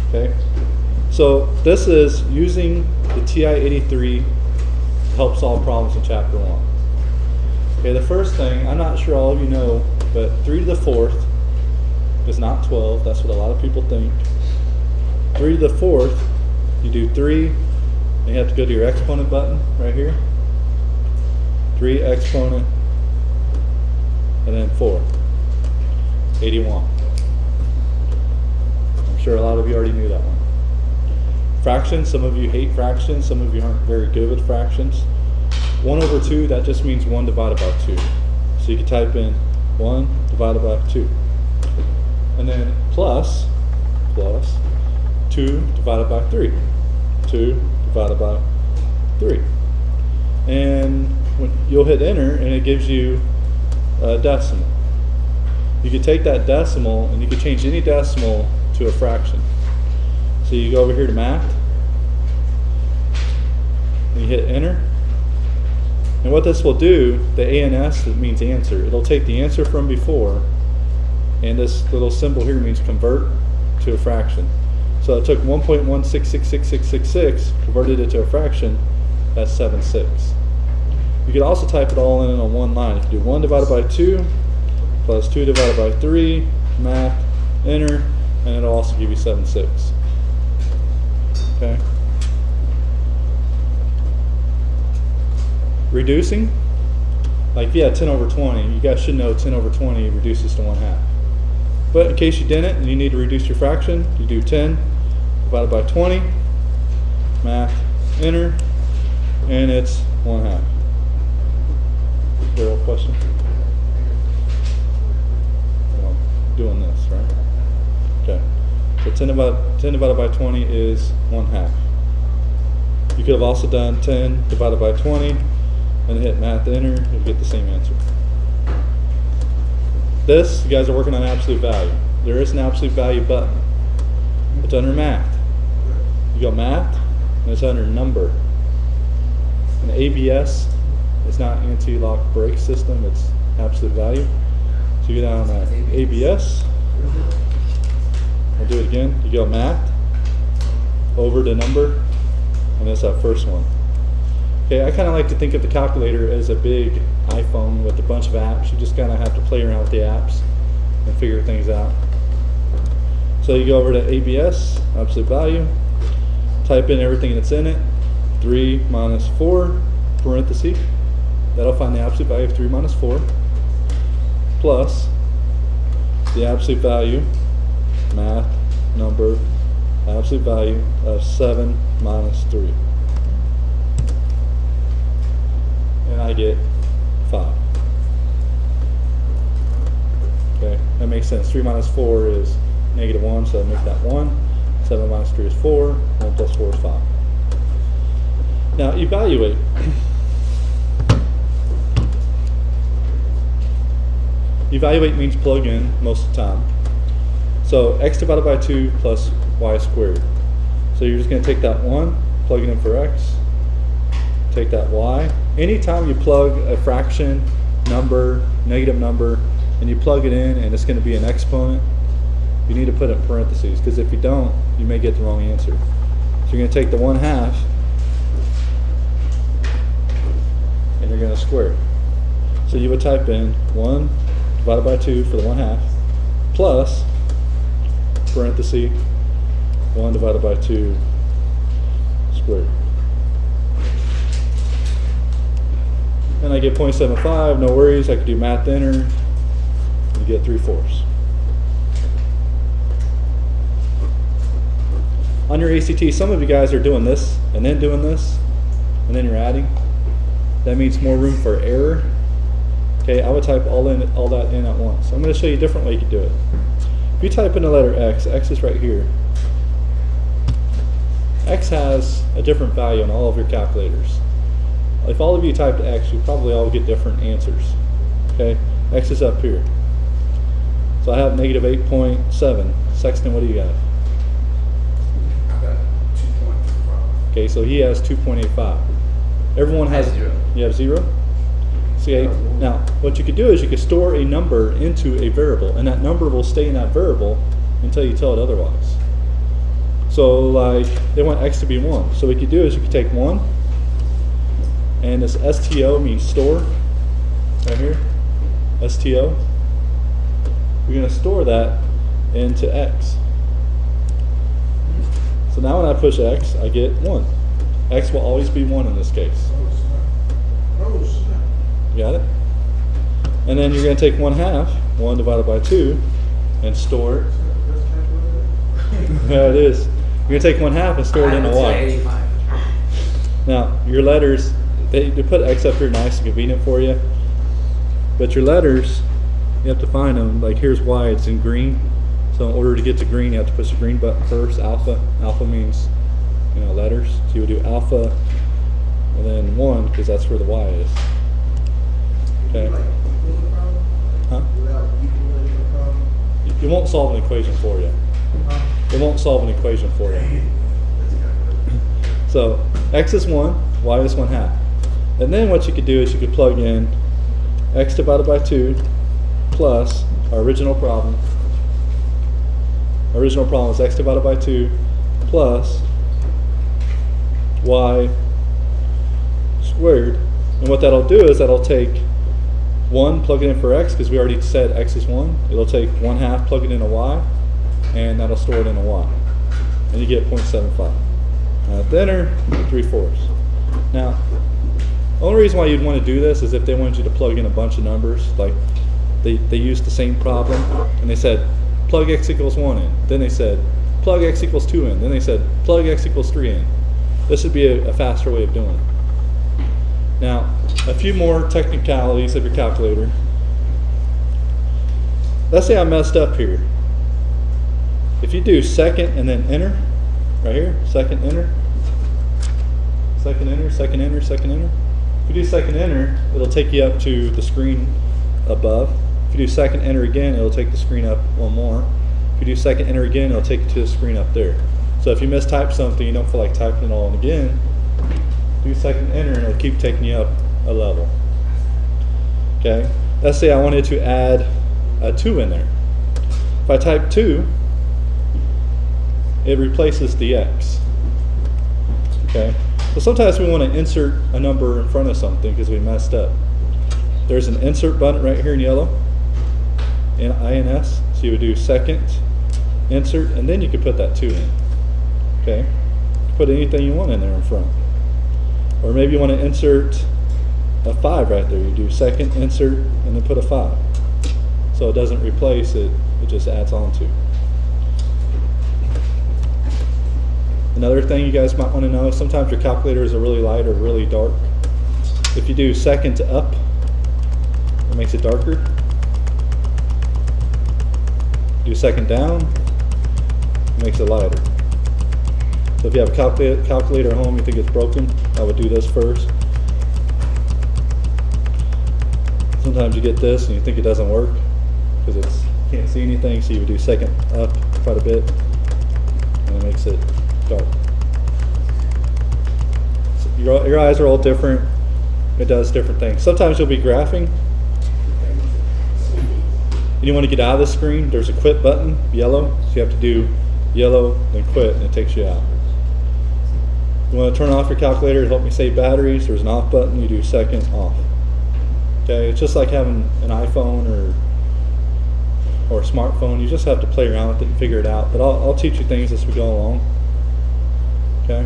Okay, so this is using the TI83 to help solve problems in Chapter 1. Okay, the first thing, I'm not sure all of you know, but 3 to the 4th is not 12. That's what a lot of people think. 3 to the 4th, you do 3, and you have to go to your exponent button right here. 3 exponent, and then 4. 81. I'm sure a lot of you already knew that one. Fractions, some of you hate fractions, some of you aren't very good with fractions. 1 over 2, that just means 1 divided by 2. So you can type in 1 divided by 2. And then plus 2 divided by 3. 2 divided by 3. And you'll hit enter and it gives you a decimal. You could take that decimal and you could change any decimal to a fraction. So you go over here to math and you hit enter. And what this will do, the ANS, it means answer. It'll take the answer from before, and this little symbol here means convert to a fraction. So it took 1.1666666, converted it to a fraction, that's 76. You could also type it all in on one line. You can do 1 divided by 2 plus 2 divided by 3, math, enter, and it'll also give you 76. Okay. Reducing, like if you had 10 over 20, you guys should know 10 over 20 reduces to 1/2. But in case you didn't and you need to reduce your fraction, you do 10 divided by 20, math, enter, and it's 1/2. Real question? Well, doing this, right? Okay. So 10 divided by 20 is 1/2. You could have also done 10 divided by 20 and hit math, enter, you'll get the same answer. This, you guys are working on absolute value. There is an absolute value button. It's under math. You go math, and it's under number. And ABS is not anti-lock brake system, it's absolute value. So you go down to ABS. I'll do it again. You go math, over to number, and that's that first one. Okay, I kind of like to think of the calculator as a big iPhone with a bunch of apps. You just kind of have to play around with the apps and figure things out. So you go over to ABS, absolute value, type in everything that's in it, 3 minus 4, parenthesis. That'll find the absolute value of 3 minus 4, plus the absolute value, math, number, absolute value of 7 minus 3. And I get 5. Okay, that makes sense. 3 minus 4 is -1, so I make that 1. 7 minus 3 is 4. 1 plus 4 is 5. Now evaluate. Evaluate means plug in most of the time. So x divided by 2 plus y squared. So you're just going to take that 1, plug it in for x, take that y. Anytime you plug a fraction, number, negative number, and you plug it in and it's going to be an exponent, you need to put it in parentheses, because if you don't, you may get the wrong answer. So you're going to take the 1/2 and you're going to square it. So you would type in 1 divided by 2 for the 1/2 plus parenthesis 1 divided by 2 squared. And I get 0.75, no worries, I could do math enter, and you get 3/4. On your ACT, some of you guys are doing this, and then doing this, and then you're adding. That means more room for error. Okay, I would type all that in at once. I'm going to show you a different way you can do it. If you type in the letter X, X is right here. X has a different value on all of your calculators. If all of you typed X, you probably all get different answers. Okay, X is up here. So I have -8.7. Sexton, what do you got? I got 2.5. Okay, so he has 2.85. Everyone has 0. You have 0? See, now what you could do is you could store a number into a variable, and that number will stay in that variable until you tell it otherwise. So like they want x to be 1. So what you could do is you could take 1, and this STO means store, right here, STO. We're going to store that into x. So now when I push x, I get 1. X will always be 1 in this case. You got it? And then you're going to take 1/2, 1 divided by 2, and store it. Yeah, it is. You're going to take 1/2 and store it in a y. Now, your letters, they put x up here nice and convenient for you. But your letters, you have to find them. Like here's y, it's in green. So in order to get to green, you have to push the green button first, alpha. Alpha means, letters. So you would do alpha and then 1, because that's where the y is. Okay. Huh? It won't solve an equation for you. It won't solve an equation for you. So x is 1, y is 1/2. And then what you could do is you could plug in x divided by 2 plus our original problem. Our original problem is x divided by 2 plus y squared. And what that'll do is that'll take 1, plug it in for x, because we already said x is 1. It'll take 1/2, plug it in a y, and that'll store it in a y. And you get 0.75. At the enter, 3/4. Now, the only reason why you'd want to do this is if they wanted you to plug in a bunch of numbers. Like they used the same problem, and they said, plug x equals 1 in. Then they said, plug x equals 2 in. Then they said, plug x equals 3 in. This would be a faster way of doing it. Now, a few more technicalities of your calculator. Let's say I messed up here. If you do second and then enter, right here, second enter, second enter, second enter, second enter. If you do second enter, it'll take you up to the screen above. If you do second enter again, it'll take the screen up one more. If you do second enter again, it'll take you to the screen up there. So if you mistype something, you don't feel like typing it all in again, do second enter and it'll keep taking you up a level. Okay, let's say I wanted to add a 2 in there. If I type 2, it replaces the x. Okay, so sometimes we want to insert a number in front of something because we messed up. There's an insert button right here in yellow, in INS. So you would do second, insert, and then you could put that 2 in. Okay, put anything you want in there in front. Or maybe you want to insert a 5 right there. You do second, insert, and then put a 5. So it doesn't replace it, it just adds on to. Another thing you guys might want to know, sometimes your calculators are really light or really dark. If you do second to up, it makes it darker. Do second down, it makes it lighter. So if you have a calculator at home, you think it's broken, I would do this first. Sometimes you get this and you think it doesn't work because you can't see anything, so you would do second up quite a bit, and it makes it dark. So your eyes are all different. It does different things. Sometimes you'll be graphing and you want to get out of the screen. There's a quit button, yellow, so you have to do yellow, then quit, and it takes you out. You want to turn off your calculator to help me save batteries, there's an off button, you do second off. Okay, it's just like having an iPhone or a smartphone. You just have to play around with it and figure it out. But I'll teach you things as we go along. Okay.